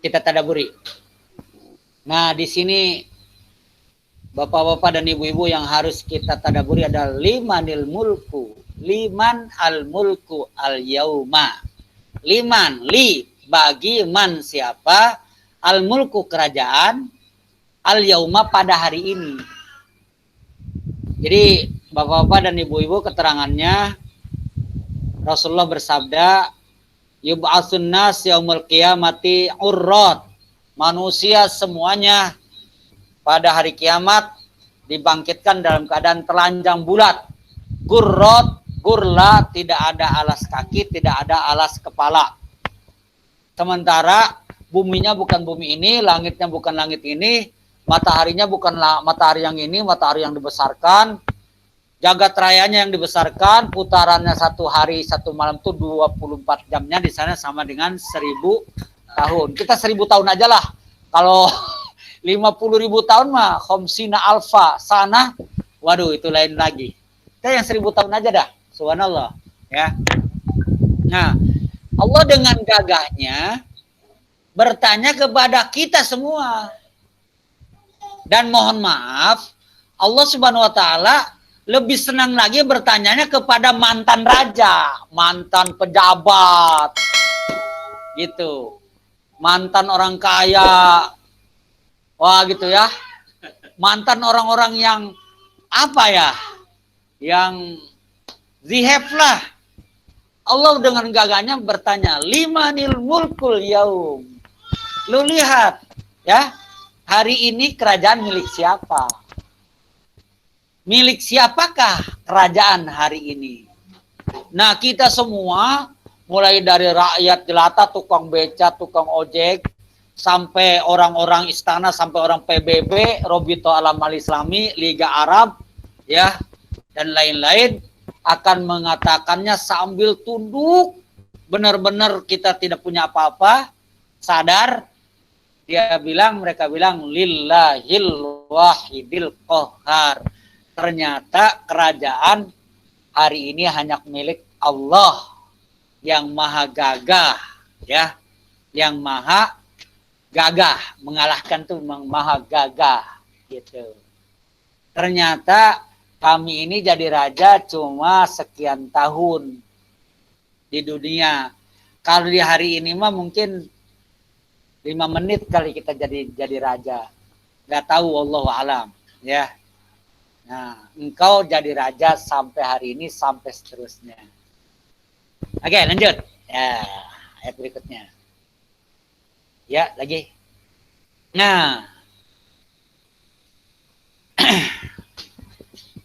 kita tadaburi. Nah, di sini Bapak-bapak dan ibu-ibu yang harus kita tadaburi adalah liman al mulku al yauma. Liman, li, bagi man siapa, al mulku kerajaan, al yauma pada hari ini. Jadi bapak-bapak dan ibu-ibu keterangannya, Rasulullah bersabda, yub'atsun nas yaumul qiyamati urrat. Manusia semuanya pada hari kiamat dibangkitkan dalam keadaan telanjang bulat. Gurrot, gurla, tidak ada alas kaki, tidak ada alas kepala. Sementara buminya bukan bumi ini, langitnya bukan langit ini, mataharinya bukan matahari yang ini, matahari yang dibesarkan, jagat rayanya yang dibesarkan, putarannya satu hari satu malam itu 24 jamnya di sana sama dengan 1000 tahun. Kita 1000 tahun aja lah. Kalau 50.000 tahun mah khamsina alfa sana, waduh itu lain lagi. Kita yang 1000 tahun aja dah. Subhanallah, ya. Nah, Allah dengan gagahnya bertanya kepada kita semua. Dan mohon maaf, Allah Subhanahu wa taala lebih senang lagi bertanyanya kepada mantan raja, mantan pejabat. Gitu. Mantan orang kaya. Wah, gitu ya. Mantan orang-orang yang apa ya? Yang zihab lah. Allah dengan gagahnya bertanya, limanil mulkul yaum. Lu lihat, ya. Hari ini kerajaan milik siapa? Milik siapakah kerajaan hari ini? Nah, kita semua mulai dari rakyat jelata, tukang beca, tukang ojek, sampai orang-orang istana, sampai orang PBB, Robito Alam Al-Islami, Liga Arab, ya, dan lain-lain akan mengatakannya sambil tunduk, benar-benar kita tidak punya apa-apa, sadar, mereka bilang lillahil wahidil qahar. Ternyata kerajaan hari ini hanya milik Allah yang maha gagah, ya, yang maha gagah, mengalahkan tuh maha gagah, gitu. Ternyata kami ini jadi raja cuma sekian tahun di dunia. Kalau di hari ini mah mungkin 5 menit kali kita jadi raja. Nggak tahu, wallahu alam, ya. Nah, engkau jadi raja sampai hari ini sampai seterusnya. Oke, lanjut. Ya, ayat berikutnya. Ya, lagi. Nah,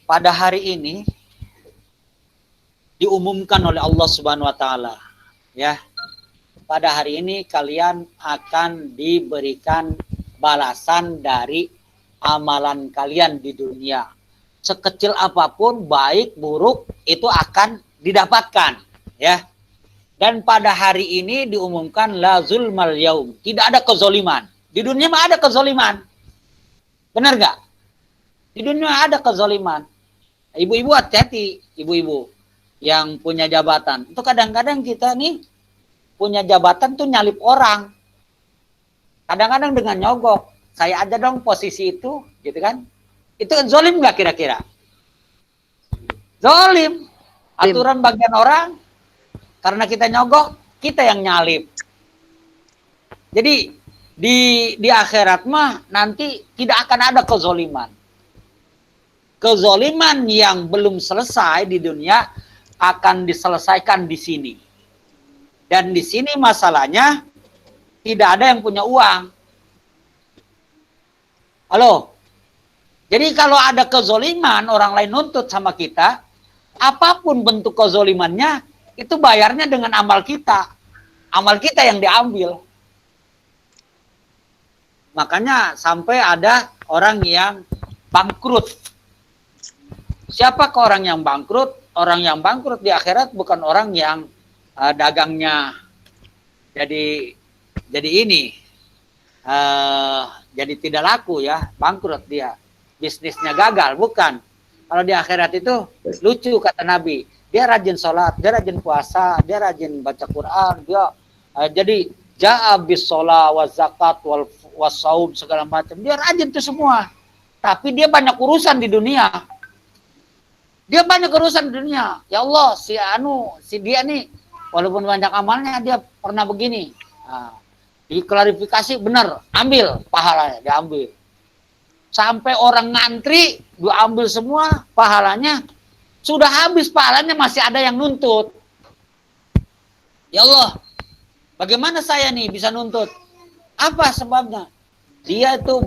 pada hari ini diumumkan oleh Allah Subhanahu wa taala, ya. Pada hari ini kalian akan diberikan balasan dari amalan kalian di dunia. Sekecil apapun, baik, buruk, itu akan didapatkan, ya. Dan pada hari ini diumumkan la zulmal yaum, tidak ada kezoliman. Di dunia mah ada kezoliman. Benar nggak? Di dunia ada kezoliman. Ibu-ibu hati-hati, ibu-ibu yang punya jabatan. Itu kadang-kadang kita nih punya jabatan tuh nyalip orang. Kadang-kadang dengan nyogok. Saya aja dong posisi itu, gitu kan? Itu zolim nggak kira-kira? Zolim. Aturan bagian orang, karena kita nyogok, kita yang nyalip. Jadi di akhirat mah nanti tidak akan ada kezoliman. Kezoliman yang belum selesai di dunia akan diselesaikan di sini. Dan di sini masalahnya tidak ada yang punya uang. Halo? Jadi kalau ada kezoliman, orang lain nuntut sama kita, apapun bentuk kezolimannya, itu bayarnya dengan amal kita. Amal kita yang diambil. Makanya sampai ada orang yang bangkrut. Siapakah orang yang bangkrut? Orang yang bangkrut di akhirat bukan orang yang dagangnya jadi ini, jadi tidak laku, ya, bangkrut dia. Bisnisnya gagal, bukan. Kalau di akhirat itu lucu kata Nabi, dia rajin sholat, dia rajin puasa, dia rajin baca Quran, dia jadi Ja'a bis shalah wa zakat wal wasaum segala macam. Dia rajin tuh semua. Tapi dia banyak urusan di dunia. Dia banyak urusan di dunia. Ya Allah, si dia nih walaupun banyak amalnya dia pernah begini. Nah, diklarifikasi benar, ambil pahalanya, diambil. Sampai orang ngantri, diambil semua pahalanya. Sudah habis pahalanya masih ada yang nuntut. Ya Allah, bagaimana saya nih bisa nuntut? Apa sebabnya? Dia itu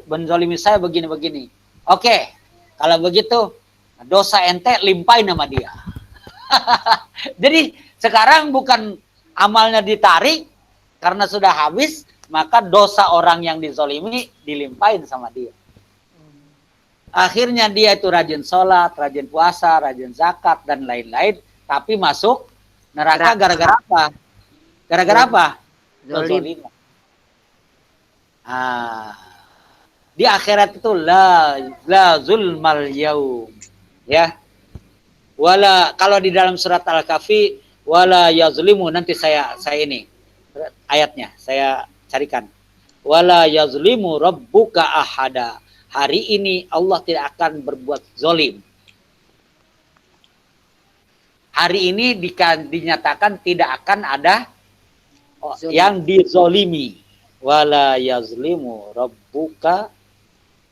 menzalimi saya begini-begini. Oke, kalau begitu dosa ente limpahin sama dia. Jadi sekarang bukan amalnya ditarik karena sudah habis, maka dosa orang yang dizalimi dilimpahin sama dia. Akhirnya dia itu rajin sholat, rajin puasa, rajin zakat dan lain-lain, tapi masuk neraka gara-gara apa? Gara-gara apa? Zalim. Di akhirat itu la zulmal yaum. Ya. Wala, kalau di dalam surat Al-Kahfi wala yazlimu, nanti saya ini ayatnya saya carikan. Wala yazlimu rabbuka ahada. Hari ini Allah tidak akan berbuat zolim. Hari ini dinyatakan tidak akan ada yang dizolimi. Wala yazlimu rabbuka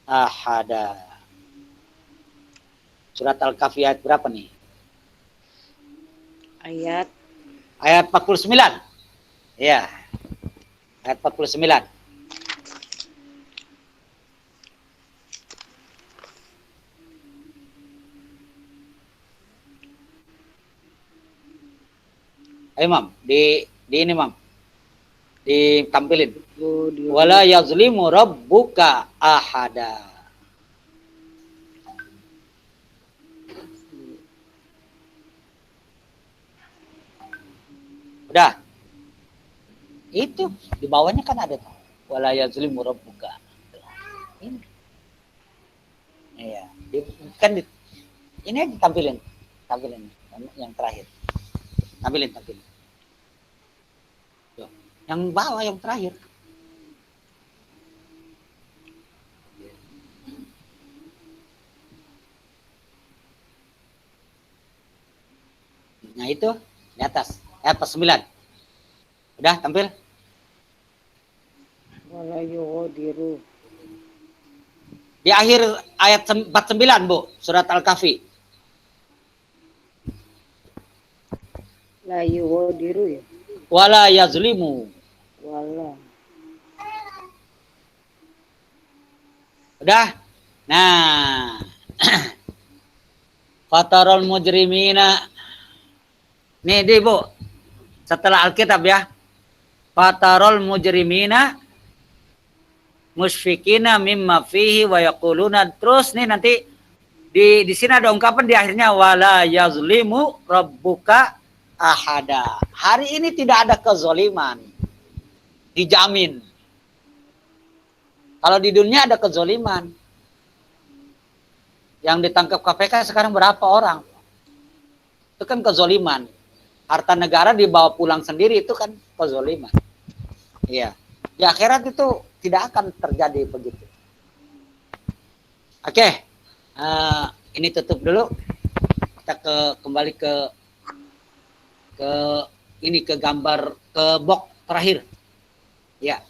ahada. Surat Al-Kahfi ayat berapa nih? Ayat 49. Ya. Ayat 49. Ayo Mam, di ini Mam. Ditampilin. Wala yazlimu rabbuka ahada. Udah. Itu di bawahnya kan ada tuh. Wala yazlimu rabbuka. Ini. Iya, kan ini ditampilin. Tampilin yang terakhir. Tampilin. Tuh. Yang bawah yang terakhir. Nah itu di atas. Ayat 9. Udah tampil? Wala yughadiru. Di akhir ayat 49, Bu, surat Al-Kahfi. La yughadiru ya. Wala yazlimu. Wala. Udah? Nah. Fatarul mujrimina. Nih, Bu. Setelah Alkitab ya. Fatarul mujrimina musfikina mimma fihi wa yaquluna. Terus nih nanti di sini ada ungkapan di akhirnya wala yazlimu rabbuka ahada. Hari ini tidak ada kezoliman. Dijamin. Kalau di dunia ada kezoliman. Yang ditangkap KPK sekarang berapa orang? Itu kan kezoliman. Harta negara dibawa pulang sendiri itu kan kezoliman. Iya. Di akhirat itu tidak akan terjadi begitu. Oke. Ini tutup dulu. Kita kembali ke gambar ke box terakhir. Ya.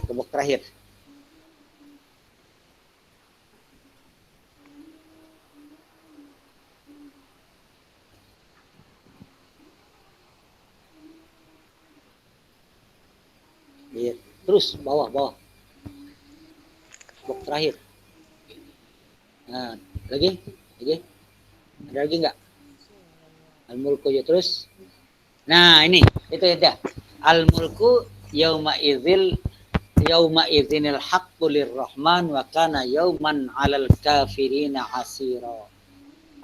Ke box terakhir. Iya, terus bawah. Box terakhir. Nah, lagi? Ada lagi nggak? Al-mulku ya terus. Nah, ini itu ya. Al-mulku yauma idzinil haqqu lirrahman wa kana yauman 'alal kafirina 'asira.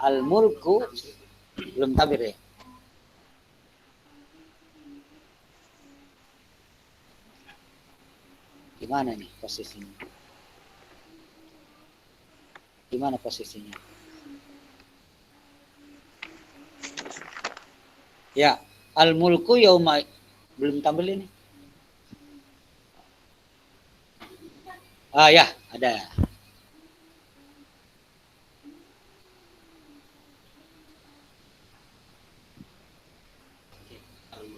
Al-mulku belum tabir ya. Gimana nih posisinya? Ya, al-mulku yauma Belum tampil ini. Ah ya, ada.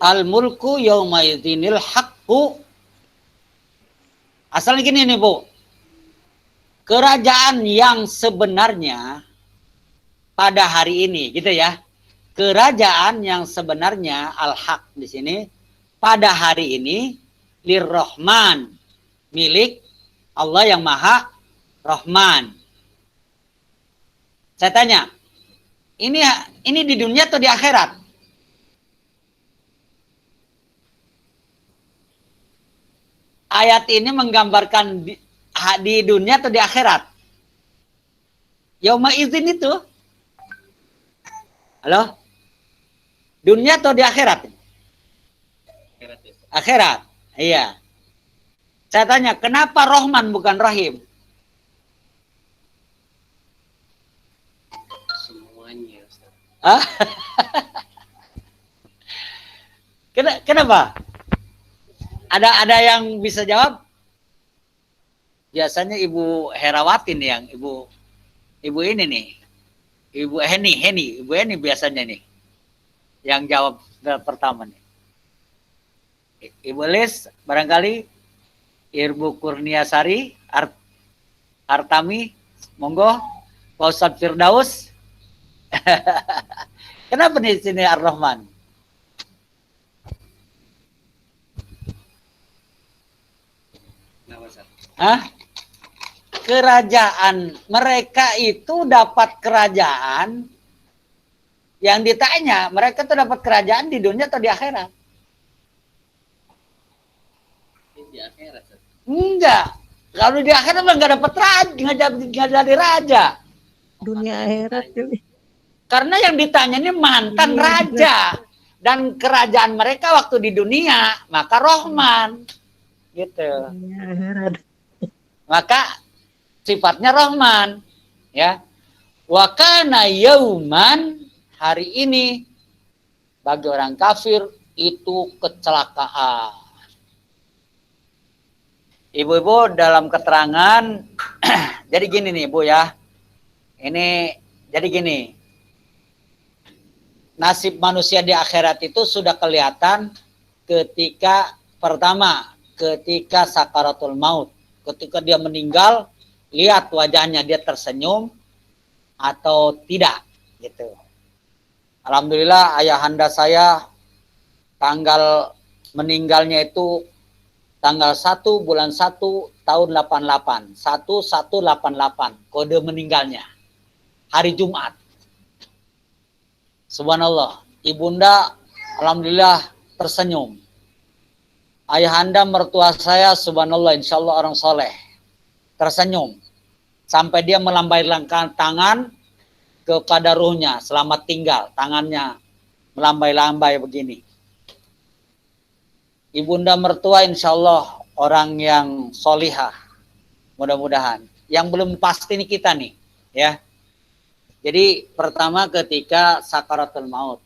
Al-mulku yauma idzinil haqqu. Asal gini nih, Bu. Kerajaan yang sebenarnya pada hari ini, gitu ya. Kerajaan yang sebenarnya al-haq di sini pada hari ini lirrahman, milik Allah yang Maha Rahman. Saya tanya, ini di dunia atau di akhirat? Ayat ini menggambarkan di dunia atau di akhirat? Yauma izin itu. Halo? Dunia atau di akhirat? Akhirat. Iya. Saya tanya, kenapa Rahman bukan Rahim? Semuanya, Ustaz. Hah? Kenapa? Ada yang bisa jawab? Biasanya Ibu Herawati nih yang ibu ini nih. Ibu Heni biasanya nih yang jawab pertama nih. Ibu Lis barangkali, Ibu Kurniasari, Artami, monggo, Pak Ustadz Firdaus. Kenapa nih sini Ar-Rahman? Hah? Kerajaan mereka itu dapat kerajaan yang ditanya, mereka tuh dapat kerajaan di dunia atau di akhirat? Di akhirat. Enggak. Kalau di akhirat mah nggak dapat raja, nggak jadi raja. Dunia akhirat juga. Karena yang ditanya ini mantan raja dan kerajaan mereka waktu di dunia, maka Rahman, gitu. Dunia akhirat. Maka sifatnya Rahman, ya. Wa kana yauman, hari ini bagi orang kafir itu kecelakaan. Ibu-ibu dalam keterangan jadi gini nih, Bu ya. Ini jadi gini. Nasib manusia di akhirat itu sudah kelihatan ketika pertama, ketika sakaratul maut. Ketika dia meninggal, lihat wajahnya dia tersenyum atau tidak, gitu. Alhamdulillah ayahanda saya tanggal meninggalnya itu tanggal 1 bulan 1 tahun 88. 1188 kode meninggalnya. Hari Jumat. Subhanallah. Ibunda alhamdulillah tersenyum. Ayahanda mertua saya subhanallah insyaallah orang soleh. Tersenyum. Sampai dia melambaikan tangan kepada ruhnya selamat tinggal. Tangannya melambai-lambai begini. Ibunda mertua insyaallah orang yang solihah. Mudah-mudahan. Yang belum pasti ini kita nih. Ya. Jadi pertama ketika sakaratul maut.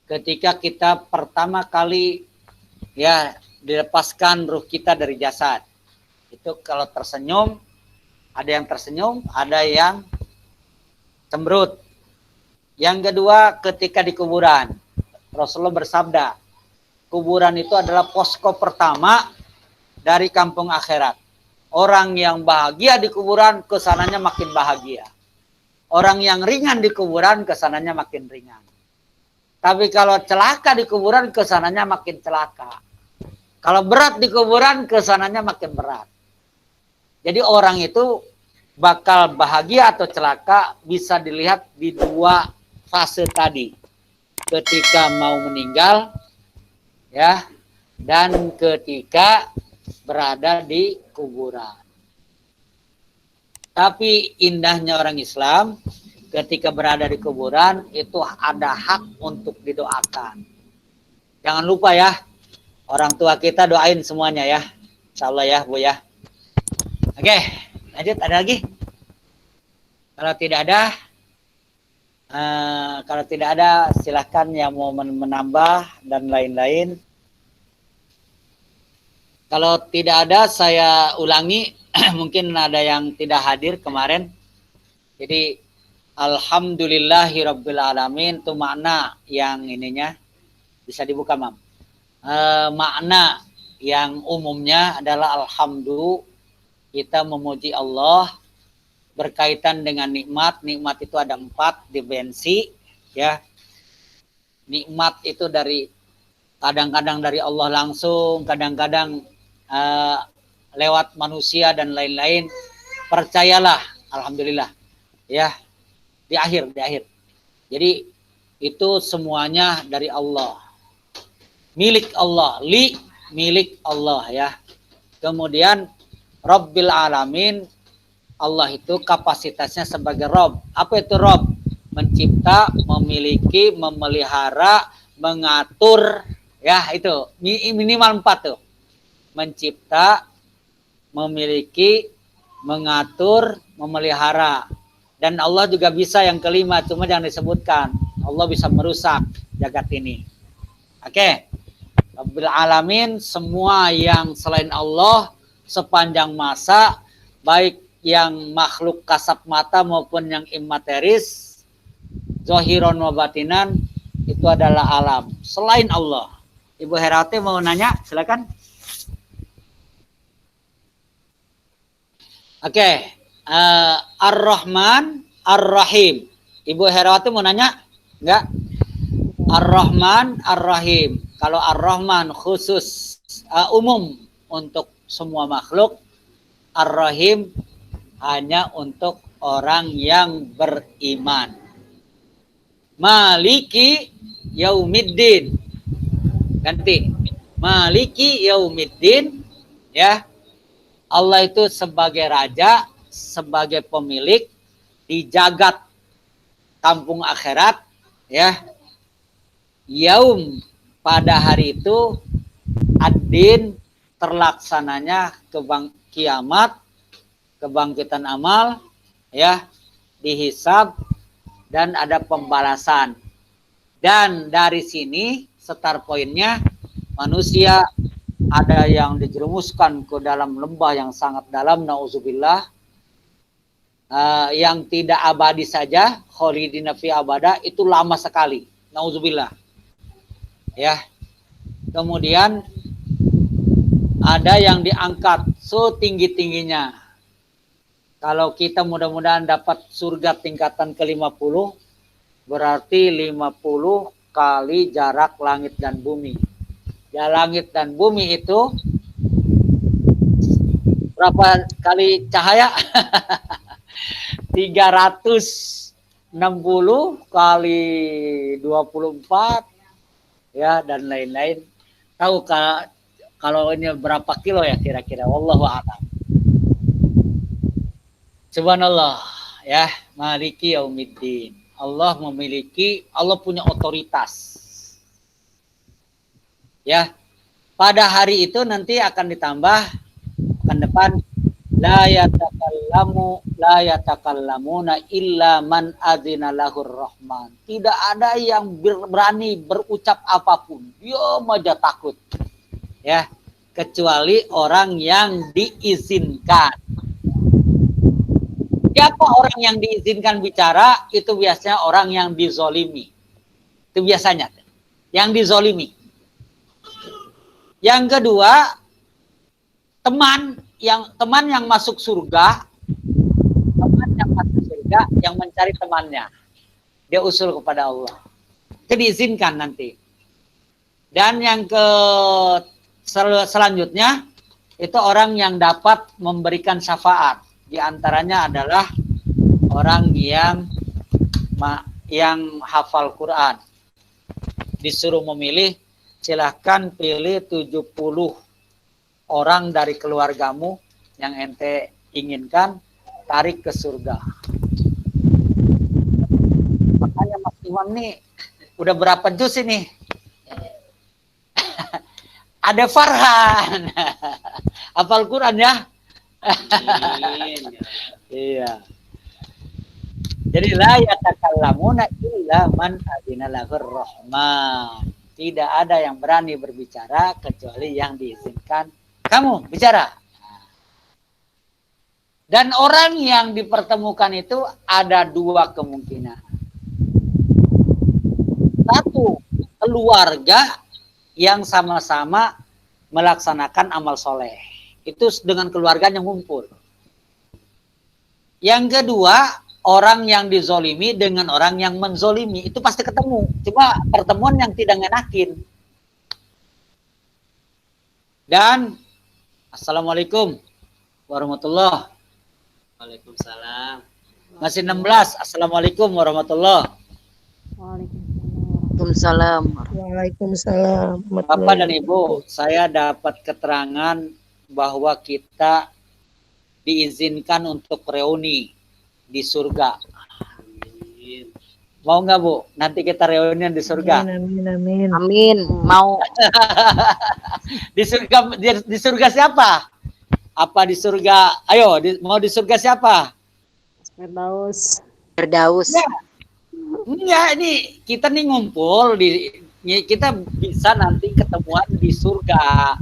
Ketika kita pertama kali ya dilepaskan ruh kita dari jasad. Itu kalau tersenyum, ada yang tersenyum, ada yang cemberut. Yang kedua ketika di kuburan. Rasulullah bersabda, kuburan itu adalah posko pertama dari kampung akhirat. Orang yang bahagia di kuburan kesananya makin bahagia. Orang yang ringan di kuburan kesananya makin ringan. Tapi kalau celaka di kuburan kesananya makin celaka. Kalau berat di kuburan kesananya makin berat. Jadi orang itu bakal bahagia atau celaka bisa dilihat di dua fase tadi. Ketika mau meninggal ya dan ketika berada di kuburan. Tapi indahnya orang Islam ketika berada di kuburan itu ada hak untuk didoakan. Jangan lupa ya, orang tua kita doain semuanya ya. Insyaallah ya, Bu ya. Oke, lanjut ada lagi? Kalau tidak ada, Kalau tidak ada, silahkan yang mau menambah dan lain-lain. Kalau tidak ada, saya ulangi. Mungkin ada yang tidak hadir kemarin. Jadi, Alhamdulillahirrabbilalamin itu makna yang ininya. Bisa dibuka, Mam. Makna yang umumnya adalah alhamdulillah, kita memuji Allah berkaitan dengan nikmat. Nikmat itu ada 4 dimensi, ya. Nikmat itu dari kadang-kadang dari Allah langsung, kadang-kadang lewat manusia dan lain-lain. Percayalah, alhamdulillah, ya. Di akhir. Jadi itu semuanya dari Allah. Milik Allah, milik Allah, ya. Kemudian Rabbil Alamin, Allah itu kapasitasnya sebagai Rob. Apa itu Rob? Mencipta, memiliki, memelihara, mengatur, ya itu minimal 4 tuh. Mencipta, memiliki, mengatur, memelihara. Dan Allah juga bisa yang kelima, cuma jangan disebutkan. Allah bisa merusak jagat ini. Oke. Rabbil Alamin, semua yang selain Allah sepanjang masa, baik yang makhluk kasat mata maupun yang imateris, zohiron wa batinan, itu adalah alam selain Allah. Ibu Herate mau nanya, silakan. Oke. Ar-Rahman, Ar-Rahim. Ibu Herawati mau nanya? Enggak? Ar-Rahman, Ar-Rahim. Kalau Ar-Rahman khusus umum untuk semua makhluk, Ar-Rahim hanya untuk orang yang beriman. Maliki Yaumiddin. Ganti. Maliki Yaumiddin, ya. Allah itu sebagai raja, sebagai pemilik di jagat kampung akhirat, ya. Yaum, pada hari itu ad-din, terlaksananya kiamat, kebangkitan amal, ya, dihisab dan ada pembalasan. Dan dari sini start poinnya, manusia ada yang dijerumuskan ke dalam lembah yang sangat dalam, nauzubillah, yang tidak abadi saja, khalidina fi abada, itu lama sekali, nauzubillah, ya. Kemudian ada yang diangkat setinggi-tingginya. Kalau kita mudah-mudahan dapat surga tingkatan ke-50, berarti 50 kali jarak langit dan bumi. Ya, langit dan bumi itu berapa kali cahaya? 360 kali 24, ya, dan lain-lain. Tahu kalau ini berapa kilo ya kira-kira? Wallahu a'lam. Subhanallah, ya. Maliki yaumiddin. Allah memiliki, Allah punya otoritas. Ya. Pada hari itu nanti akan ditambah akan depan la yatakallamuna illa man adzina lahur rahman. Tidak ada yang berani berucap apapun. Dia aja takut. Ya, kecuali orang yang diizinkan. Siapa orang yang diizinkan bicara? Itu biasanya orang yang dizolimi. Itu biasanya yang dizolimi. Yang kedua, teman yang masuk surga, yang mencari temannya, dia usul kepada Allah, itu diizinkan nanti. Dan yang selanjutnya itu orang yang dapat memberikan syafaat. Di antaranya adalah orang yang hafal Quran. Disuruh memilih, silahkan pilih 70 orang dari keluargamu yang ente inginkan, tarik ke surga. Makanya Mas Imam nih udah berapa juz ini? Ada Farhan. Hafal Quran ya? Iya. Jadi la yatakallamuna illa man adzina lahur rahman. Tidak ada yang berani berbicara kecuali yang diizinkan kamu bicara. Dan orang yang dipertemukan itu ada dua kemungkinan. Satu, keluarga yang sama-sama melaksanakan amal soleh. Itu dengan keluarganya ngumpul. Yang kedua, orang yang dizolimi dengan orang yang menzolimi. Itu pasti ketemu. Cuma pertemuan yang tidak ngenakin. Dan Assalamualaikum warahmatullahi. Waalaikumsalam. Masih 16. Assalamualaikum warahmatullahi. Waalaikumsalam. Waalaikumsalam. Bapak dan Ibu, saya dapat keterangan bahwa kita diizinkan untuk reuni di surga. Amin. Mau nggak Bu? Nanti kita reunian di surga. Amin, amin, amin. Amin. Mau. Di surga siapa? Apa di surga? Ayo, mau di surga siapa? Firdaus. Berdaus. Enggak, ini kita nih ngumpul kita bisa nanti ketemuan di surga.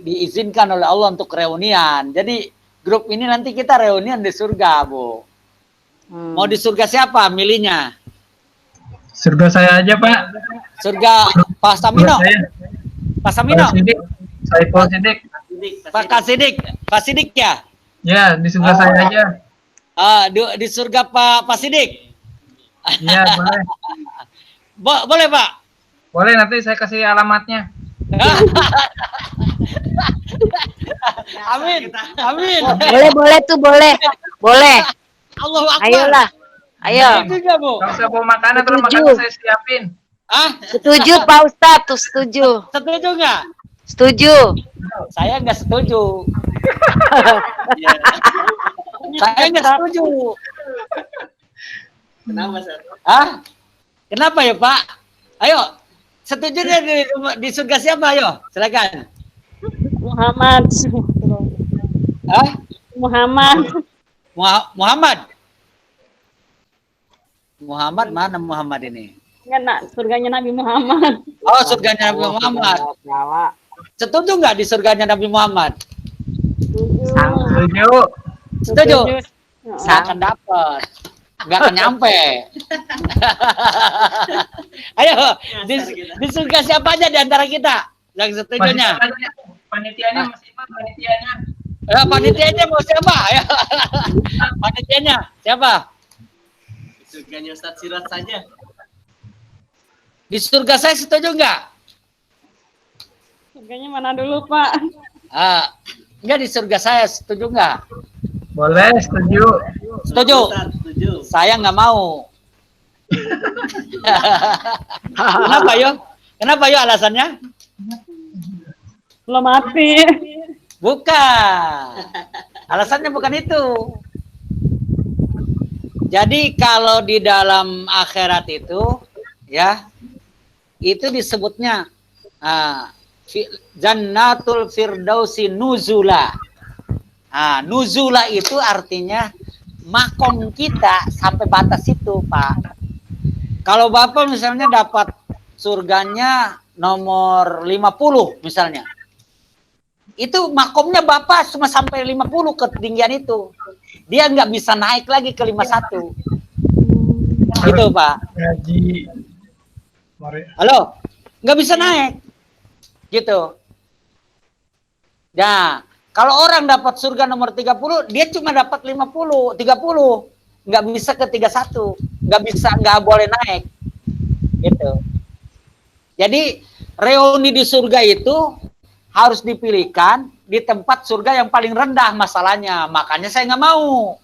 Diizinkan oleh Allah untuk reunian. Jadi grup ini nanti kita reunian di surga, Bu. Mau di surga siapa milihnya? Surga saya aja, Pak. Surga Pak Samino. Surga saya. Pak Samino. Pak Sidik. Saiful Sidik. Pak Kasidik. Pak Sidik ya? Ya, di surga saya aja. Di surga Pak Sidik. Iya, boleh. Boleh, Pak? Boleh, nanti saya kasih alamatnya. Amin. Amin. Boleh tuh, boleh. Boleh. Allahu Akbar. Ayolah. Ayo. Itu juga, Bu. Kalau saya bawa makanan, terus Setuju. makanan saya siapin. Setuju Pak Ustadz, tuh setuju. Setuju nggak? Setuju. Saya nggak setuju. Saya nggak setuju. Kenapa, Sir? Kenapa ya, Pak? Ayo, setuju di surga siapa? Ayo, silakan. Muhammad. Muhammad. Muhammad. Muhammad mana Muhammad ini? Enggak, surganya Nabi Muhammad. Oh, surganya Nabi Muhammad. Setuju nggak di surganya Nabi Muhammad? Setuju. Setuju. Nggak akan dapat. Nggak akan nyampe. Ayo, di surga siapa aja di antara kita yang setujunya? Panitianya masih Pak, panitianya. Panitianya mau siapa? Ayo. Panitianya siapa? Surganya Ustadz Sirat saja. Di surga saya setuju nggak? Surganya mana dulu, Pak? Nggak, di surga saya setuju nggak? Boleh, setuju. Setuju. Ustadz, setuju. Saya nggak mau. Kenapa yo? Kenapa yo alasannya? Belum mati. Bukan. Alasannya bukan itu. Jadi kalau di dalam akhirat itu, ya, itu disebutnya Jannatul Firdausi Nuzula. Nuzula itu artinya makom kita sampai batas itu, Pak. Kalau Bapak misalnya dapat surganya nomor 50 misalnya. Itu makomnya Bapak cuma sampai 50 ketinggian itu. Dia nggak bisa naik lagi ke 51. Gitu, Pak. Gaji. Halo? Nggak bisa naik. Gitu. Nah, kalau orang dapat surga nomor 30, dia cuma dapat 50, 30. Nggak bisa ke 31. Nggak boleh naik. Gitu. Jadi, reuni di surga itu harus dipilihkan di tempat surga yang paling rendah masalahnya. Makanya saya nggak mau.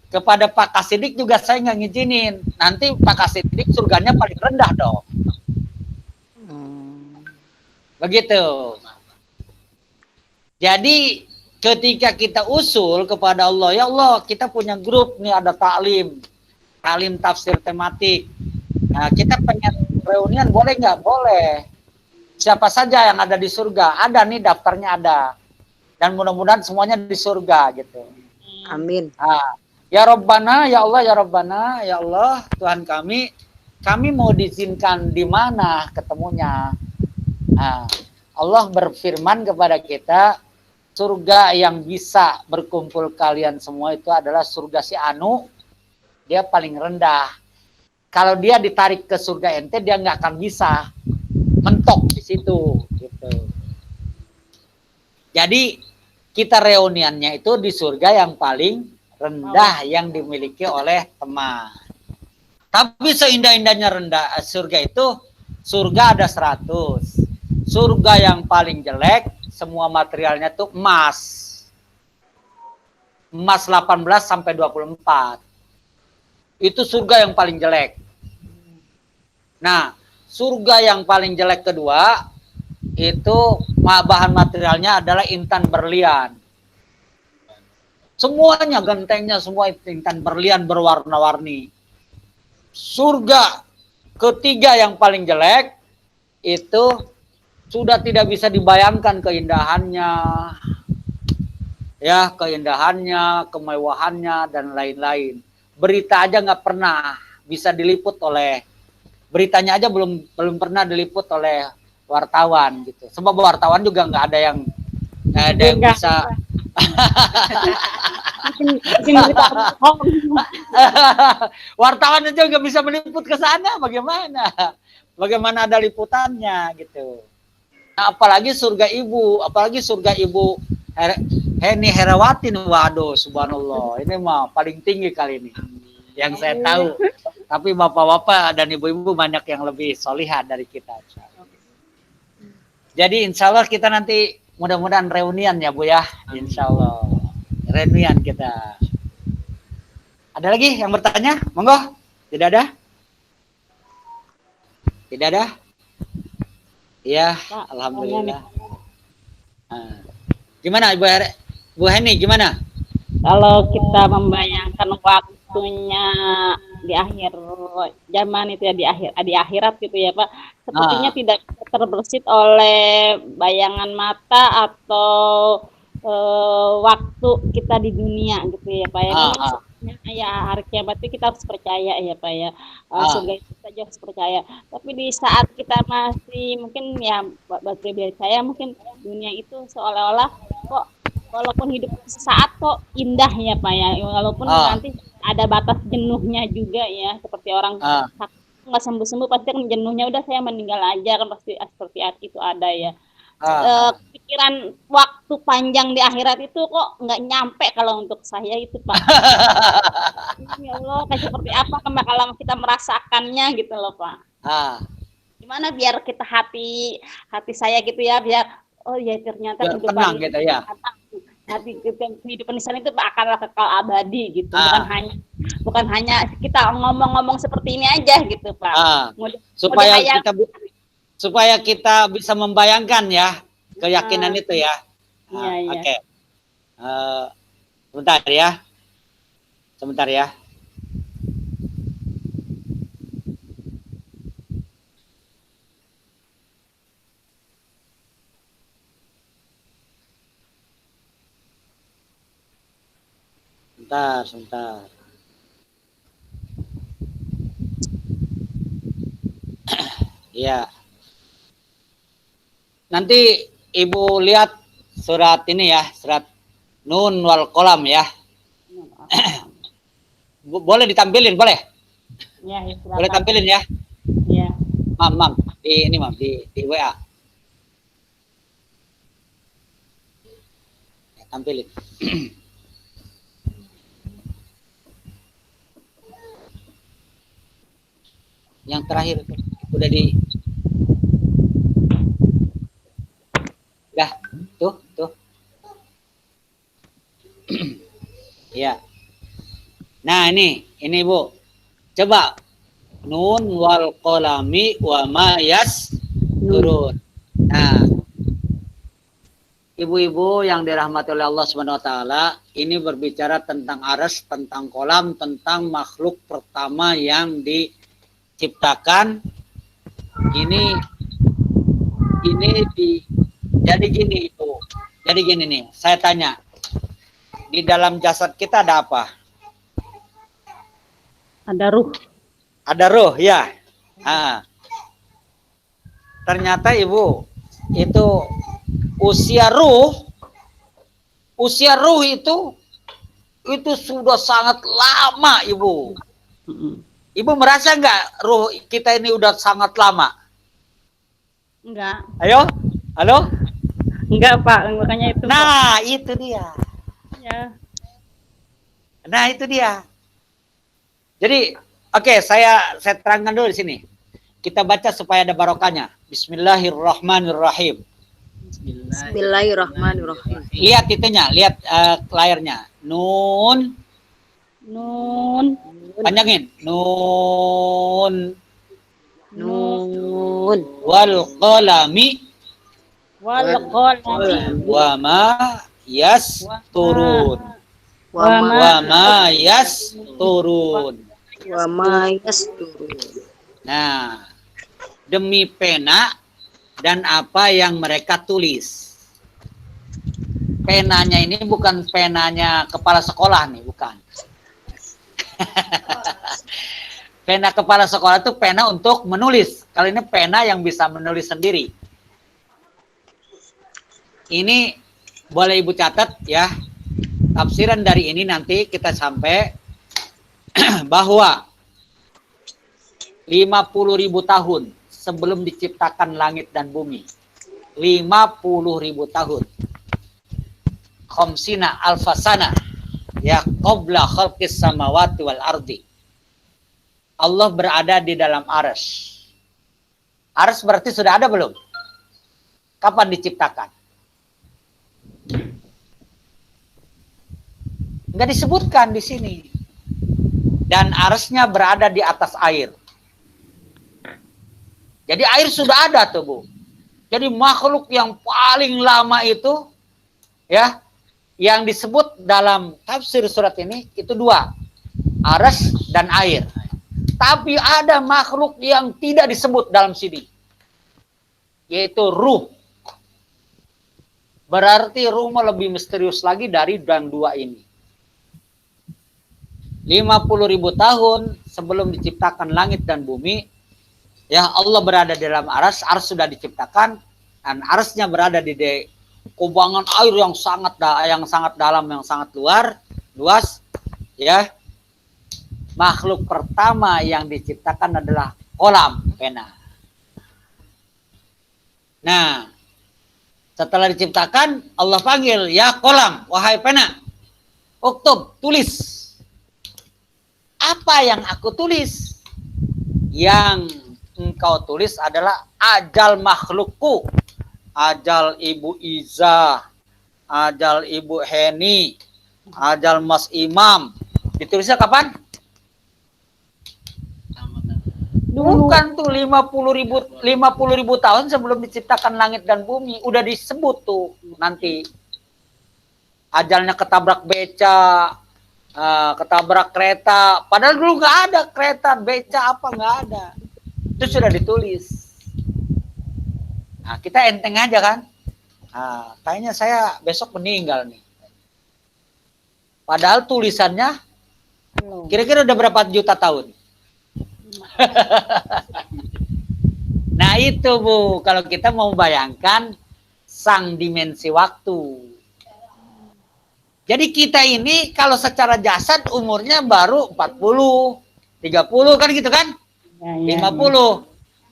Kepada Pak Kasidik juga saya nggak ngizinin. Nanti Pak Kasidik surganya paling rendah dong. Begitu. Jadi ketika kita usul kepada Allah, ya Allah kita punya grup nih, ada taklim tafsir tematik. Nah kita pengen reunian, boleh nggak? Boleh. Siapa saja yang ada di surga, ada nih daftarnya ada. Dan mudah-mudahan semuanya di surga gitu. Amin. Ya Rabbana, ya Allah, ya Rabbana, ya Allah, Tuhan kami mau diizinkan di mana ketemunya. Nah, Allah berfirman kepada kita, surga yang bisa berkumpul kalian semua itu adalah surga si Anu, dia paling rendah. Kalau dia ditarik ke surga ente, dia nggak akan bisa mentok di situ. Gitu. Jadi kita reuniannya itu di surga yang paling rendah yang dimiliki oleh teman. Tapi seindah-indahnya rendah surga itu, surga ada 100. Surga yang paling jelek, semua materialnya tuh emas. Emas 18 sampai 24. Itu surga yang paling jelek. Nah, surga yang paling jelek kedua, itu bahan materialnya adalah intan berlian. Semuanya gentengnya semua intan berlian berwarna-warni. Surga ketiga yang paling jelek itu sudah tidak bisa dibayangkan keindahannya. Ya, keindahannya, kemewahannya dan lain-lain. Berita aja nggak pernah bisa diliput oleh beritanya aja belum pernah diliput oleh wartawan gitu. Sebab wartawan juga nggak ada yang bisa wartawan itu nggak bisa meliput ke sana, bagaimana ada liputannya gitu. Nah, apalagi surga ibu Heni Herawatin, waduh subhanallah, ini mah paling tinggi kali ini yang saya tahu. Tapi bapak-bapak dan ibu-ibu banyak yang lebih solihah dari kita. Jadi insya Allah kita nanti mudah-mudahan reunian ya Bu ya, insya Allah reunian kita. Ada lagi yang bertanya? Monggo. Tidak ada? Tidak ada? Iya, alhamdulillah. Nah, gimana Bu Heni? Gimana? Kalau kita membayangkan waktunya di akhir zaman itu ya, di akhirat gitu ya Pak, sepertinya tidak terbersit oleh bayangan mata atau waktu kita di dunia gitu ya Pak ya. Ya hari kiamat itu kita harus percaya ya Pak ya, surga itu saja harus percaya. Tapi di saat kita masih mungkin ya bagi saya mungkin dunia itu seolah-olah kok walaupun hidup sesaat kok indah ya Pak ya, walaupun nanti ada batas jenuhnya juga ya, seperti orang nggak sembuh-sembuh pasti kan jenuhnya, udah saya meninggal aja kan, pasti seperti itu ada ya. Pikiran waktu panjang di akhirat itu kok nggak nyampe kalau untuk saya itu Pak. Ya Allah, kayak seperti apa kalau kita merasakannya gitu loh Pak. Gimana biar kita hati saya gitu ya, biar oh ya ternyata kehidupan gitu ya. Kehidupan di sana itu akanlah kekal abadi gitu. Bukan hanya kita ngomong-ngomong seperti ini aja gitu Pak. Supaya kita bisa membayangkan ya keyakinan itu ya. Iya. Oke. Sebentar ya. Sebentar. Ya. Nanti Ibu lihat surat ini ya, surat Nun wal Qalam ya. Boleh ditampilin, boleh? Ya, boleh tampilin ya? Iya. Mam, di WA. Tampilin. Yang terakhir udah tuh. Ya. Nah, ini Bu. Coba Nun wal qalami wa ma yasturun. Nah, ibu-ibu yang dirahmati oleh Allah Subhanahu wa taala, ini berbicara tentang arsy, tentang kolam, tentang makhluk pertama yang diciptakan. Jadi gini Ibu. Jadi gini nih, saya tanya. Di dalam jasad kita ada apa? Ada ruh. Ada ruh, ya. Nah, ternyata Ibu, itu usia ruh itu sudah sangat lama, Ibu. Mm-mm. Ibu merasa nggak ruh kita ini udah sangat lama? Enggak. Ayo, halo? Enggak, Pak. Makanya itu, Pak. Nah, itu dia. Ya. Nah, itu dia. Jadi, oke, saya terangkan dulu di sini. Kita baca supaya ada barokahnya. Bismillahirrahmanirrahim. Bismillahirrahmanirrahim. Lihat itunya, lihat layarnya. Nun, Nun. panjangin. Nun Nun. wal qalami Wal qalami. wa ma yasturun. Wa ma Wa ma yasturun. wa ma yasturun. Nah, demi pena dan apa yang mereka tulis. Penanya ini bukan penanya kepala sekolah nih, bukan. Pena kepala sekolah itu pena untuk menulis. Kalau ini pena yang bisa menulis sendiri. Ini boleh Ibu catat ya. Tafsiran dari ini nanti kita sampai bahwa 50.000 tahun sebelum diciptakan langit dan bumi. 50.000 tahun. Khamsina alfasana ya qabla khalqis samawati wal ardi. Allah berada di dalam arsy. Arsy berarti sudah ada belum? Kapan diciptakan? Enggak disebutkan di sini. Dan arsy-nya berada di atas air. Jadi air sudah ada tuh, Bu. Jadi makhluk yang paling lama itu ya, yang disebut dalam tafsir surat ini itu dua. Arsy dan air. Tapi ada makhluk yang tidak disebut dalam sini. Yaitu ruh. Berarti ruh lebih misterius lagi dari dan dua ini. 50.000 tahun sebelum diciptakan langit dan bumi, ya Allah berada di dalam arsy, arsy sudah diciptakan, dan arsy-nya berada di kubangan air yang sangat dalam, yang sangat luas, ya. Makhluk pertama yang diciptakan adalah kolam, pena. Nah, setelah diciptakan, Allah panggil, ya kolam, wahai pena, uktub, tulis. Apa yang aku tulis? Yang engkau tulis adalah ajal makhlukku. Ajal Ibu Iza, ajal Ibu Heni, ajal Mas Imam. Ditulisnya kapan? Bukan tuh 50.000 tahun sebelum diciptakan langit dan bumi. Udah disebut tuh nanti. Ajalnya ketabrak beca, ketabrak kereta. Padahal dulu nggak ada kereta, beca apa nggak ada. Itu sudah ditulis. Nah, kita enteng aja kan. Nah, kayaknya saya besok meninggal nih. Padahal tulisannya kira-kira udah berapa juta tahun. Nah itu Bu, kalau kita mau bayangkan sang dimensi waktu. Jadi kita ini kalau secara jasad umurnya baru 40, 30 kan gitu kan? Ya, 50.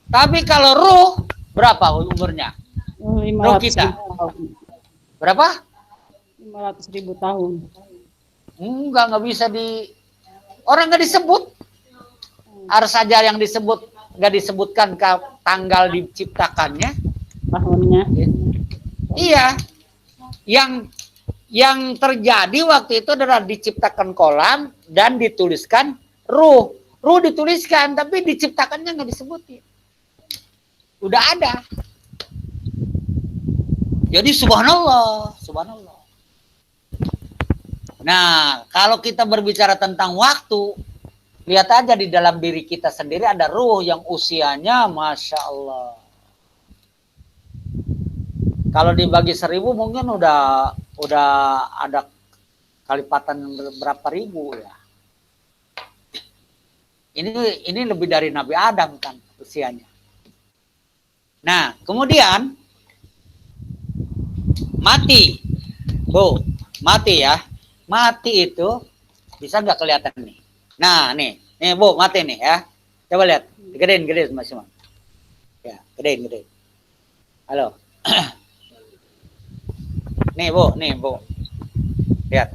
Tapi kalau ruh berapa umurnya? Ruh kita. Berapa? 500.000 tahun. Enggak bisa orang nggak disebut. Harus saja yang disebut, nggak disebutkan ke tanggal diciptakannya. Tahunnya. Iya. Yang terjadi waktu itu adalah diciptakan kolam dan dituliskan ruh. Ruh dituliskan, tapi diciptakannya nggak disebutin. Udah ada. Jadi subhanallah. Nah, kalau kita berbicara tentang waktu, lihat aja di dalam diri kita sendiri ada ruh yang usianya Masya Allah. Kalau dibagi 1000 mungkin udah ada kalipatan berapa ribu ya. Ini lebih dari Nabi Adam kan usianya. Nah, kemudian mati. Bu, mati ya. Mati itu bisa nggak kelihatan nih? Nah, nih Bu, mati nih ya. Coba lihat, gedein semua. Ya, gedein. Halo. Nih Bu. Lihat.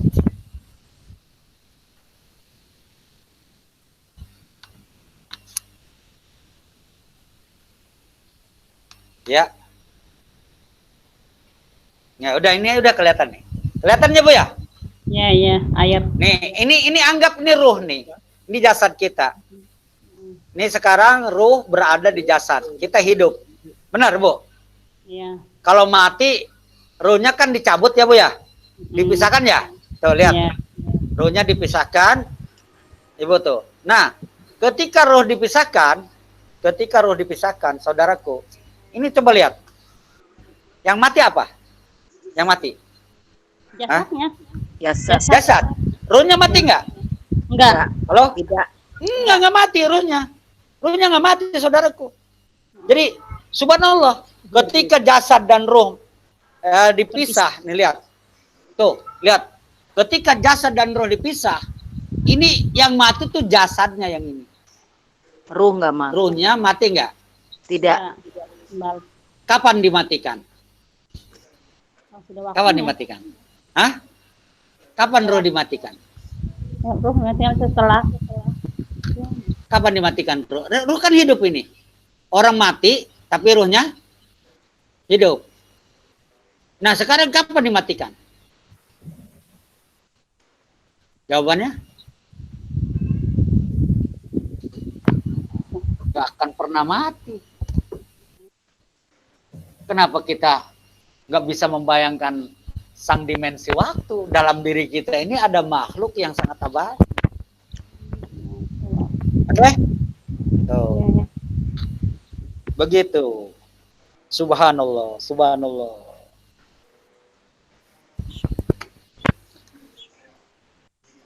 Ya. Ya, ini udah kelihatan nih. Kelihatannya Bu ya? Iya, ayat. Nih, ini anggap ini ruh nih. Ini jasad kita. Ini sekarang ruh berada di jasad. Kita hidup. Benar, Bu? Iya. Kalau mati, ruhnya kan dicabut ya, Bu ya? Dipisahkan ya? Tuh, lihat. Iya. Ruhnya dipisahkan. Ibu tuh. Nah, ketika ruh dipisahkan, saudaraku, ini coba lihat. Yang mati apa? Yang mati? Jasadnya. Jasad. Ruhnya mati nggak? Enggak. Halo? Tidak. Nggak mati ruhnya. Ruhnya nggak mati, saudaraku. Jadi, subhanallah, ketika jasad dan ruh dipisah, nih lihat. Tuh, lihat. Ketika jasad dan ruh dipisah, ini yang mati tuh jasadnya yang ini. Ruh nggak mati. Ruhnya mati nggak? Tidak. Kembali. Kapan dimatikan? Oh, sudah waktunya. Kapan dimatikan? Hah? Kapan ruh dimatikan? Ruh matikan setelah. Kapan dimatikan ruh? Ruh kan hidup ini. Orang mati, tapi ruhnya hidup. Nah, sekarang kapan dimatikan? Jawabannya? Gak akan pernah mati. Kenapa kita nggak bisa membayangkan sang dimensi waktu? Dalam diri kita ini ada makhluk yang sangat abadi. Oke? Tuh. Begitu. Subhanallah.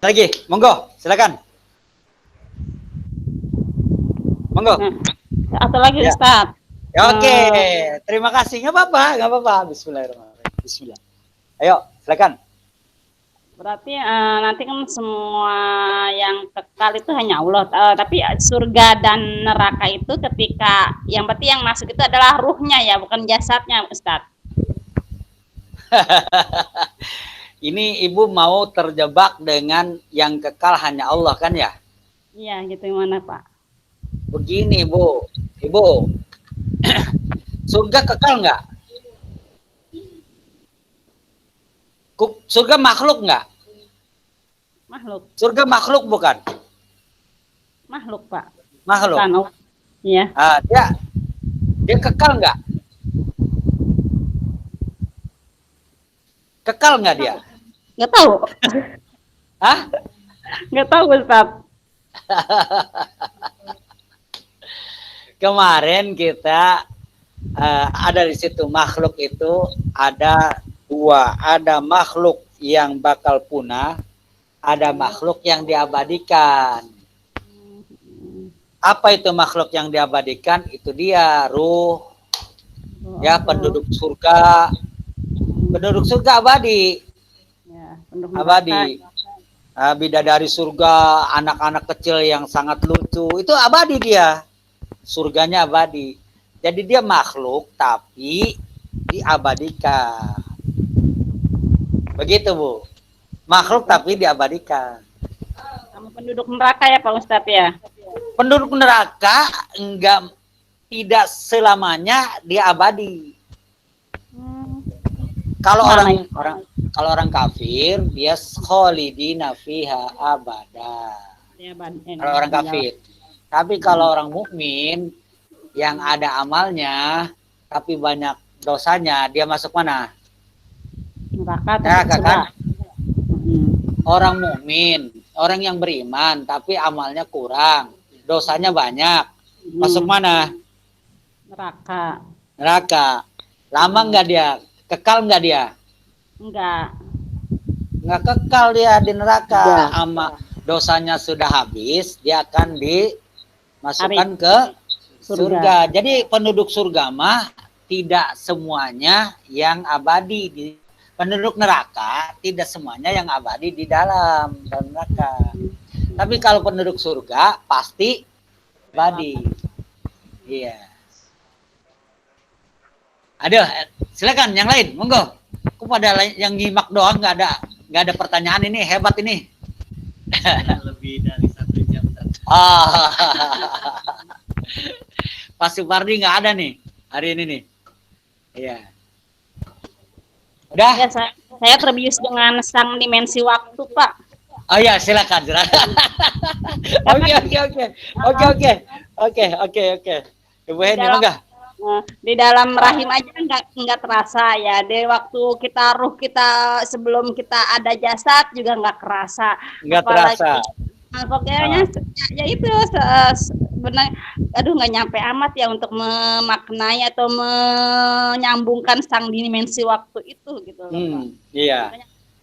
Lagi, monggo, silakan. Monggo. Atau lagi Ya. Ustaz. Ya, oke, terima kasih. Nggak apa-apa. Bismillahirrahmanirrahim. Bismillah. Ayo, silakan. Berarti nanti kan semua yang kekal itu hanya Allah. Tapi surga dan neraka itu ketika berarti yang masuk itu adalah ruhnya ya, bukan jasadnya, Ustaz. Ini Ibu mau terjebak dengan yang kekal hanya Allah kan ya? Iya, gitu gimana, Pak? Begini, Ibu. Surga kekal nggak? Surga makhluk nggak? Makhluk. Surga makhluk bukan? Makhluk, Pak. Makhluk. Bukan Allah. Iya. Dia kekal nggak? Kekal nggak dia? Nggak tahu. Hah? Nggak tahu, Ustaz. Kemarin kita ada di situ makhluk itu ada dua, ada makhluk yang bakal punah, ada makhluk yang diabadikan. Apa itu makhluk yang diabadikan? Itu dia ruh, ya penduduk surga. Penduduk surga abadi, Ya, penduduk abadi. Bidadari surga, anak-anak kecil yang sangat lucu, itu abadi dia. Surganya abadi. Jadi dia makhluk tapi diabadikan. Begitu, Bu. Makhluk tapi diabadikan. Sama penduduk neraka ya, Pak Ustadz ya? Penduduk neraka tidak selamanya dia abadi. Kalau orang kafir dia khalidina fiha abada. Ya, Kalau orang kafir. Tapi kalau orang mukmin yang ada amalnya tapi banyak dosanya, dia masuk mana? Neraka kan? Orang mukmin, orang yang beriman tapi amalnya kurang, dosanya banyak, masuk mana? Neraka. Lama nggak dia? Kekal nggak dia? Nggak kekal dia di neraka. Dosanya sudah habis, dia akan masukkan ke surga. Jadi penduduk surga mah tidak semuanya yang abadi. Penduduk neraka tidak semuanya yang abadi di dalam neraka. Tapi kalau penduduk surga pasti abadi. Iya. Aduh, silakan yang lain, monggo. Aku pada yang nyimak doang, nggak ada pertanyaan, ini hebat ini. Lebih dari 1 jam. Pak Supardi nggak ada nih hari ini nih. Iya. Udah? Ya, saya terbius dengan sang dimensi waktu, Pak. Oh ya, silakan. Oke. Ibu Heni, monggo. Di dalam rahim aja nggak terasa ya. Di waktu kita sebelum kita ada jasad juga nggak kerasa. Nggak terasa. Nah, pokoknya ya itu benar. Aduh, nggak nyampe amat ya untuk memaknai atau menyambungkan sang dimensi waktu itu gitu. Iya.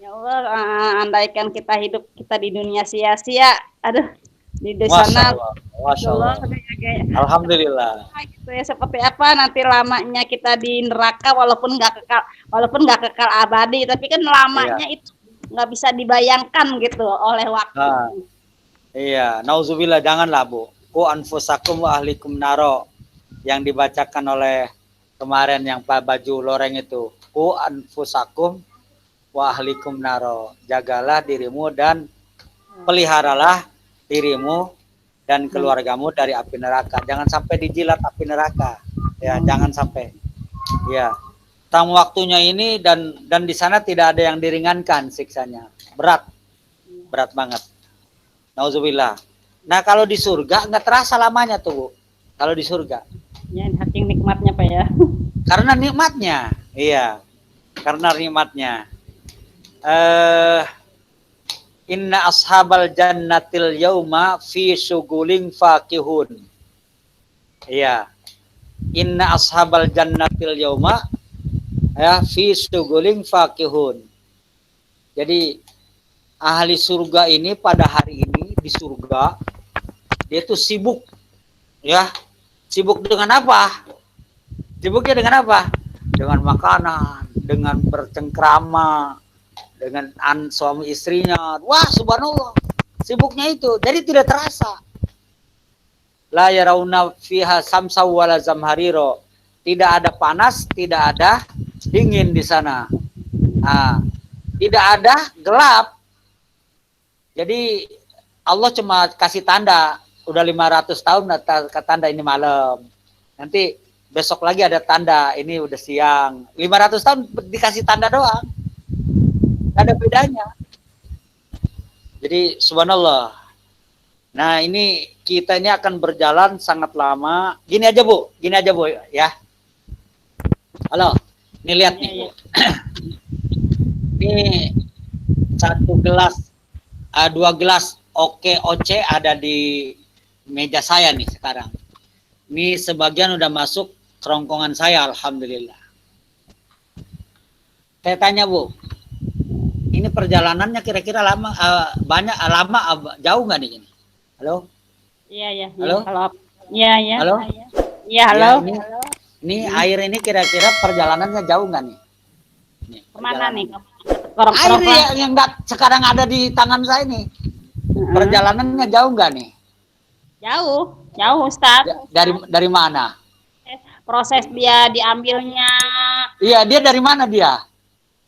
Ya Allah, andaikan hidup kita di dunia sia-sia, aduh, di sana, Masya Allah. Alhamdulillah. Gitu ya, seperti apa nanti lamanya kita di neraka, walaupun nggak kekal abadi, tapi kan lamanya itu nggak bisa dibayangkan gitu oleh waktu. Iya, nauzubillah, janganlah Bu. Ku anfusakum wa ahlikum naro yang dibacakan oleh kemarin yang Pak baju loreng itu. Ku anfusakum wa ahlikum naro. Jagalah dirimu dan peliharalah dirimu dan keluargamu dari api neraka. Jangan sampai dijilat api neraka. Ya, jangan sampai. Ya. Tang waktunya ini dan di sana tidak ada yang diringankan siksanya. Berat banget. Nauzubillah. Nah, kalau di surga nggak terasa lamanya tuh, Bu. Kalau di surga. Ya, saking nikmatnya, Pak ya. Karena nikmatnya. Iya. Karena nikmatnya. Inna ashabal jannatil yauma fi syugulin fakihun. Iya. Inna ashabal jannatil yauma ya fi syugulin fakihun. Jadi ahli surga ini pada hari ini di surga dia itu sibuk, ya. Sibuk dengan apa? Sibuknya dengan apa? Dengan makanan, dengan bercengkrama, dengan suami istrinya. Wah, subhanallah. Sibuknya itu. Jadi tidak terasa. La yarawna fiha samsa wala zamhariro. Tidak ada panas, tidak ada dingin di sana. Nah, tidak ada gelap. Jadi Allah cuma kasih tanda, udah 500 tahun tanda ini malam. Nanti besok lagi ada tanda, ini udah siang. 500 tahun dikasih tanda doang. Gak ada bedanya. Jadi subhanallah. Nah, ini kita ini akan berjalan sangat lama. Gini aja Bu ya. Halo, ini lihat nih Bu. Ini 2 gelas OC ada di meja saya nih sekarang. Ini sebagian udah masuk kerongkongan saya, alhamdulillah. Saya tanya Bu, ini perjalanannya kira-kira lama, jauh nggak nih ini? Halo? Iya. Halo? Iya. Halo? Iya, halo. Ya, ini air ini kira-kira perjalanannya jauh nggak nih? Kemana nih? Air yang nggak sekarang ada di tangan saya nih. Perjalanannya jauh nggak nih? Jauh Ustaz. Dari mana? Proses dia diambilnya. Iya, dia dari mana dia?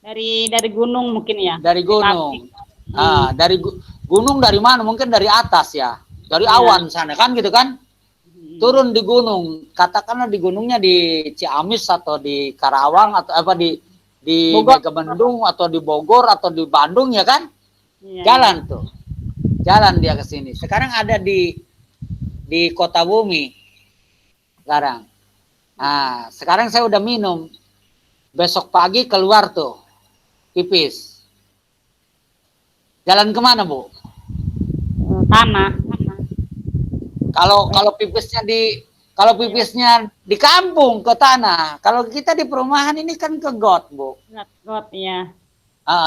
Dari gunung mungkin ya. Dari gunung. Dari gunung dari mana? Mungkin dari atas ya. Dari awan sana kan gitu kan? Turun di gunung. Katakanlah di gunungnya di Ciamis atau di Karawang atau apa di Megamendung atau di Bogor atau di Bandung ya kan? Jalan tuh. Jalan dia ke sini. Sekarang ada di Kota Bumi. Sekarang. Nah, sekarang saya udah minum. Besok pagi keluar tuh. Pipis. Jalan kemana, Bu? Tanah. Kalau pipisnya di kampung ke tanah. Kalau kita di perumahan ini kan ke got, Bu. Got ya.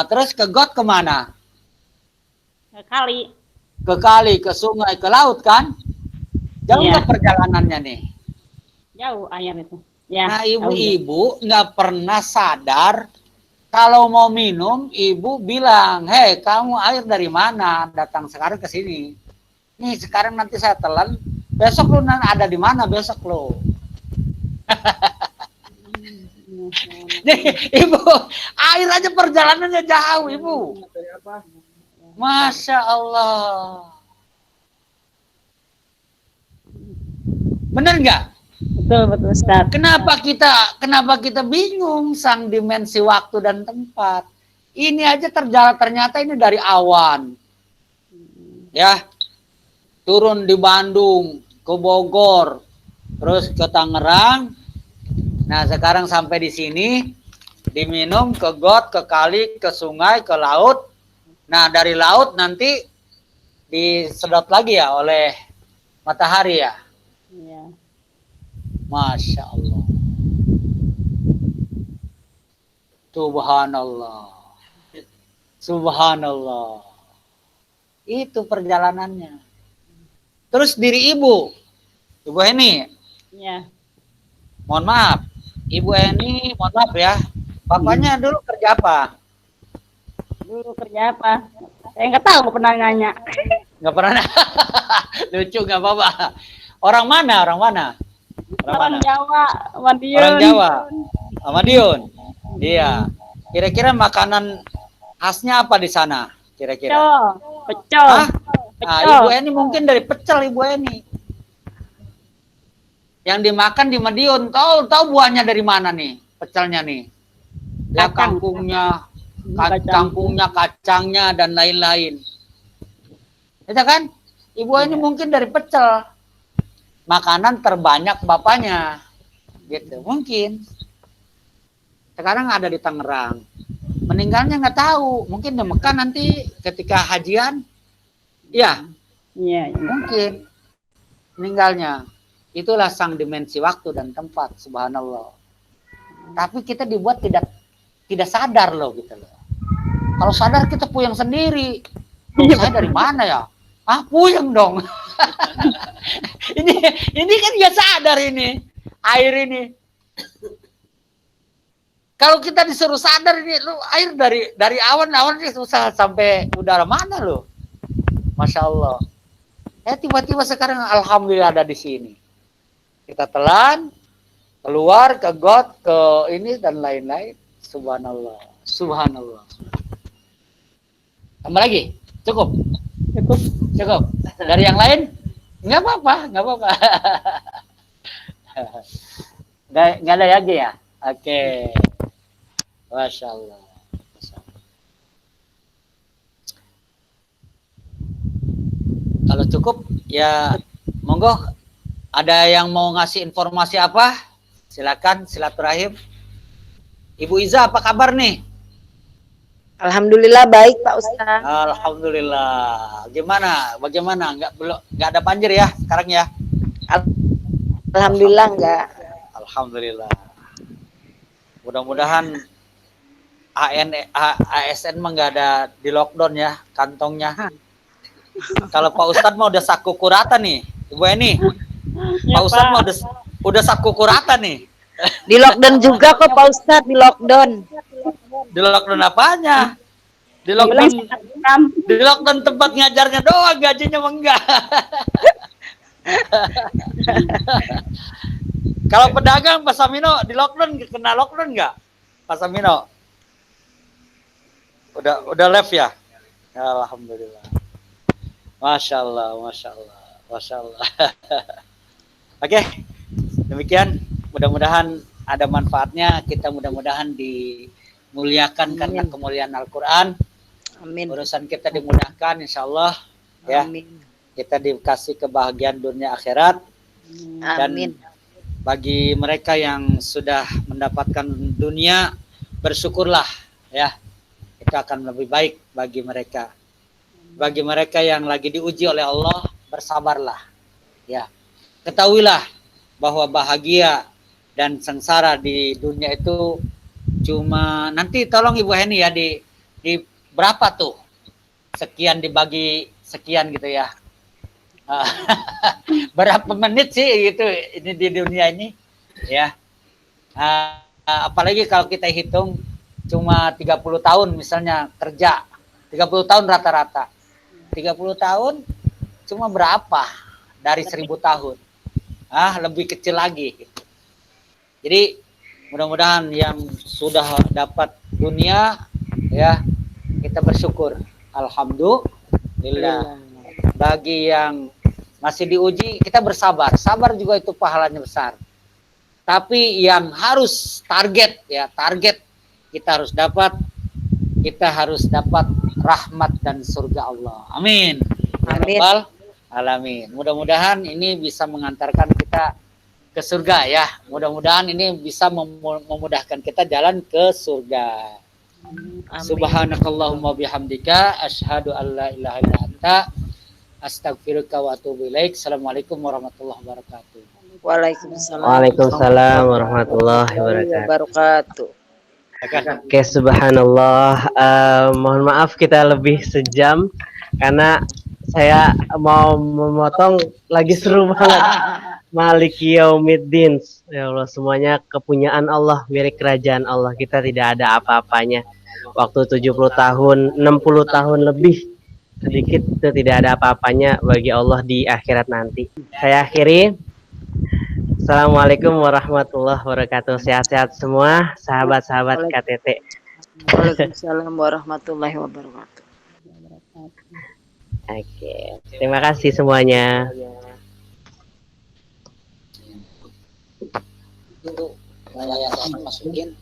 Terus ke got kemana? Ke kali. Ke kali, ke sungai, ke laut kan? Jauh Iya. nggak perjalanannya nih? Jauh air itu. Ya. Nah, tahu. ibu-ibu nggak pernah sadar kalau mau minum, ibu bilang, hei kamu air dari mana? Datang sekarang ke sini. Nih sekarang nanti saya telan, besok lu ada di mana besok lu? Nih, ibu, air aja perjalanannya jauh, ibu. Masya Allah. Bener nggak? Betul betul Ustaz. Kenapa kita bingung sang dimensi waktu dan tempat? Ini aja ternyata ini dari awan. Ya. Turun di Bandung, ke Bogor, terus ke Tangerang. Nah, sekarang sampai di sini diminum ke got, ke kali, ke sungai, ke laut. Nah, dari laut nanti disedot lagi ya oleh matahari ya. Iya. Masya Allah. Subhanallah. Subhanallah. Itu perjalanannya. Terus diri ibu Heni, Iya. mohon maaf. Ibu Heni, mohon maaf ya. Bapaknya dulu kerja apa? Dulu kerja apa? Saya nggak tahu, nggak pernah nanya. Nggak pernah. Lucu nggak apa-apa. Orang mana? Orang mana? Orang Jawa, Madiun. Orang Jawa. Madiun. Iya. Kira-kira makanan khasnya apa di sana? Kira-kira. Pecel. Hah? Nah, Ibu Eni mungkin dari pecel Ibu Eni. Yang dimakan di Madiun. Tahu buahnya dari mana nih? Pecelnya nih. Ya Kacang. kangkungnya, kacangnya dan lain-lain. Itu kan? Ibu Eni mungkin dari pecel. Makanan terbanyak bapaknya. Gitu. Mungkin. Sekarang ada di Tangerang. Meninggalnya nggak tahu. Mungkin di Mekah nanti ketika hajian. Ya, Iya. mungkin meninggalnya. Itulah sang dimensi waktu dan tempat, subhanallah. Tapi kita dibuat tidak sadar loh gitu loh. Kalau sadar kita puyeng sendiri. Saya dari mana ya? Ah, puyeng dong. ini kan nggak sadar ini air ini. Kalau kita disuruh sadar ini, lu air dari awan ini susah sampai udara mana lo? Masya Allah. Tiba-tiba sekarang alhamdulillah ada di sini. Kita telan, keluar ke got, ke ini dan lain-lain. Subhanallah. Subhanallah. Tambah lagi? Cukup? Cukup. Dari yang lain? Nggak apa-apa, nggak apa-apa. Nggak ada lagi ya? Oke. Masya Allah. Kalau cukup, ya monggo. Ada yang mau ngasih informasi apa? Silakan, silaturahim. Ibu Iza, apa kabar nih? Alhamdulillah baik Pak Ustaz. Alhamdulillah. Bagaimana? Nggak ada banjir ya sekarang ya? Alhamdulillah enggak. Alhamdulillah. Mudah-mudahan ASN mah nggak ada di lockdown ya kantongnya. Kalau Pak Ustadz mah udah saku kurata nih, Ibu Eni. Pak Ustadz mah udah saku kurata nih. Di lockdown juga kok Pak Ustaz, di lockdown. Di lockdown apanya? Di lockdown tempat ngajarnya doang, gajinya mah enggak. Kalau pedagang Pak Samino di lockdown, kena lockdown enggak? Pak Samino? Udah live ya? Alhamdulillah. Masya Allah, Masya Allah, Masya Allah. Oke, demikian. Mudah-mudahan ada manfaatnya. Kita mudah-mudahan dimuliakan karena kemuliaan Al-Quran. Amin. Urusan kita dimudahkan, insya Allah. Ya, Amin. kita dikasih kebahagiaan dunia akhirat. Dan Amin. bagi mereka yang sudah mendapatkan dunia, bersyukurlah, ya. Itu akan lebih baik bagi mereka. Bagi mereka yang lagi diuji oleh Allah, bersabarlah. Ya. Ketahuilah bahwa bahagia dan sengsara di dunia itu cuma nanti tolong Ibu Heni ya di berapa tuh? Sekian dibagi sekian gitu ya. Berapa menit sih gitu ini di dunia ini ya. Apalagi kalau kita hitung cuma 30 tahun misalnya kerja 30 tahun rata-rata 30 tahun cuma berapa dari 1000 tahun lebih kecil lagi gitu. Jadi mudah-mudahan yang sudah dapat dunia ya kita bersyukur alhamdulillah. Bagi yang masih diuji kita bersabar, sabar juga itu pahalanya besar. Tapi yang harus target kita harus dapat rahmat dan surga Allah. Amin. Amin. Ya Rabbal alamin. Mudah-mudahan ini bisa mengantarkan kita ke surga ya. Mudah-mudahan ini bisa memudahkan kita jalan ke surga. Subhanakallahumma bihamdika asyhadu an la ilaha illa anta astaghfiruka wa atubu ilaik. Assalamualaikum warahmatullahi wabarakatuh. Waalaikumsalam. Waalaikumsalam warahmatullahi wabarakatuh. Oke, subhanallah. Mohon maaf kita lebih sejam karena saya mau memotong lagi seru banget. Maliki Yaumiddin. Ya Allah, semuanya kepunyaan Allah, milik kerajaan Allah. Kita tidak ada apa-apanya. Waktu 70 tahun, 60 tahun lebih sedikit itu tidak ada apa-apanya bagi Allah di akhirat nanti. Saya akhiri. Assalamualaikum warahmatullahi wabarakatuh. Sehat-sehat semua sahabat-sahabat KTT. Waalaikumsalam warahmatullahi wabarakatuh. Oke, terima kasih semuanya. Itu saya masukin